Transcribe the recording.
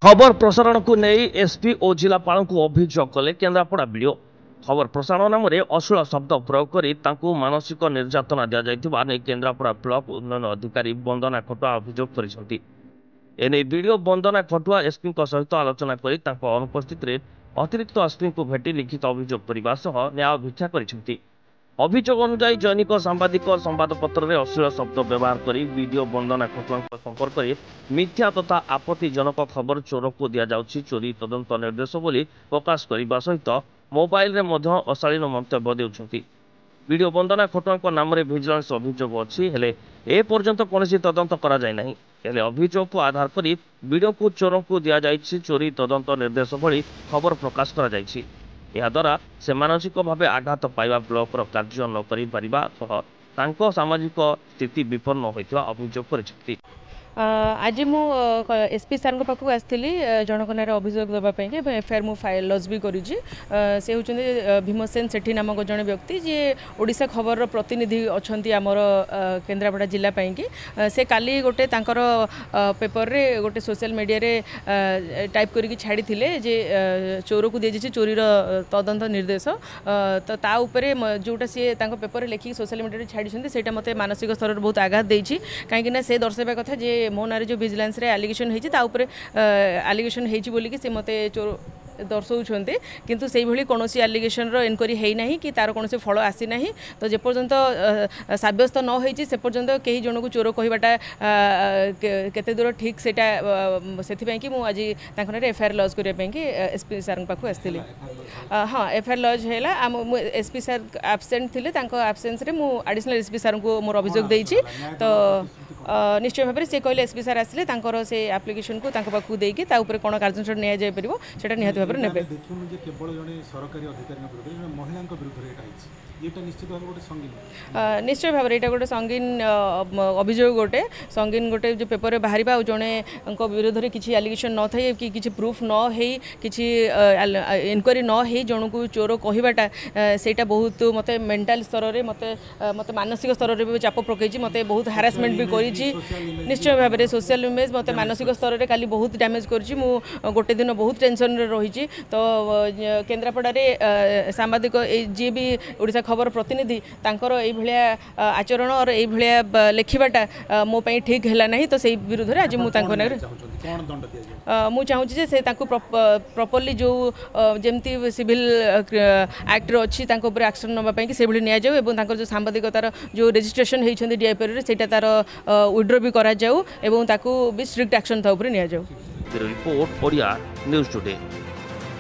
खबर प्रसारण को नहीं एसपी और जिलापाल को अभियोग कले केन्द्रापड़ा वीडियो खबर प्रसारण नाम अश्लील शब्द प्रयोग कर मानसिक निर्यातना दि जाइथिबा नै केन्द्रापड़ा ब्लॉक उन्नयन अधिकारी वंदना खटुआ अभियोग कर एने वीडियो वंदना खटुआ एसपी सहित आलोचना कर अनुपस्थित अतिरिक्त एसपी को भेटी लिखित अभियोग करने सह न्याय भिक्षा कर अभियोग अनुसार दैनिक सांबादिक संवादपत्र में अश्लील शब्द व्यवहार कर वीडियो वंदना खटुआ संपर्क में मिथ्या तथा आपत्तिजनक खबर चोर को दि जाउछि चोरी तदंत निर्देश बोली प्रकाश करने सहित मोबाइल रे मध्य अशालीन मंतव्य देउछंती। वीडियो वंदना खटुआ नाम रे विजिलेंस अभियोग अच्छी हेले ए पर्यंत कौन तदंत करा जाय नहीं हेले अभियोग को आधार कर वीडियो को चोर को दि जाइछि चोरी तदंत निर्देश भली खबर प्रकाश करा जाइछि। या द्वारा से मानसिक भाव आघात पाइबा ब्लॉक कार्य न कर सामाजिक स्थिति विपन्न होता अभियोग कर आज मु एसपी सार पाखक आसती जनक ना अभियोग देवाई एफआईआर मु फाइल लॉन्च भी करी से होती भीमसेन सेठी नामक जड़े व्यक्ति जी ओडिशा खबर प्रतिनिधि अच्छा आमर केन्द्रापड़ा जिला कि से काली गोटे तांकर पेपर रे गोटे सोशल मीडिया रे टाइप करके छाड़ी जे चोर को दी चोरीर तदंत निर्देश तो ता उपरे जोटा सी पेपर लिखिक सोशल मीडिया छाड़ी से मत मानसिक स्तर बहुत आघात देती कहीं से दर्शाइबा कथा जे मो ना जो विजिलेंस रे एलिगेशन होती एलिगेशन होती से मत चोर दर्शाऊँ किंतु से भली कौन एलिगेशन इनक्वारी है कि तार कौन फल आसी ना तो जेपर्यंत सब्यस्त न होती से पर्यंत कई जन को चोर कहवाटा केते दूर ठीक से कि मुझे एफआईआर लॉन्च करने एसपी सार पाखक आसती। हाँ एफआईआर लॉन्च है एसपी सार आबसेंट थे आबसेन्स एडिशनल एसपी सार को मोर अभियोग देती तो निश्चय भाव में सी कहले एसपी सार आसिले से एप्लिकेशन को पाखक देकी कौन कार्यानुष्ठान नि जापर निहत भाव में निश्चय भाव ये गोटे संगीन अभियोग गोटे संगीन गोटे जो पेपर में बाहर जड़े विरोध में किसी एलिगेशन न थे कि किसी प्रूफ न हो कि इनक्वारी न हो जन को चोर कहवाटा से बहुत मत मेंटल स्तर में मत मानसिक स्तर में भी चाप पकई मत बहुत हारासमेंट भी कर निश्चय भाव में सोशल इमेज मत मानसिक स्तर में काली बहुत डैमेज कर गोटे दिन बहुत टेंशन रही तो केन्द्रापड़ा सांबादिक जी भी ओडिशा खबर प्रतिनिधि तांकर आचरण और ये लिखवाटा मो ठीक है ना तो से विरुद्ध में आज मुझे चाहूँगी से प्रॉपर्ली जो जमती सिविल एक्ट अच्छी एक्शन नापी से भाई नि जाऊ जो सांबादिकतार जो रजिस्ट्रेशन होती डीआईपी से तार विड्रो भी कराऊ भी स्ट्रिक्ट एक्शन था नि जाऊ। Report Odia news today.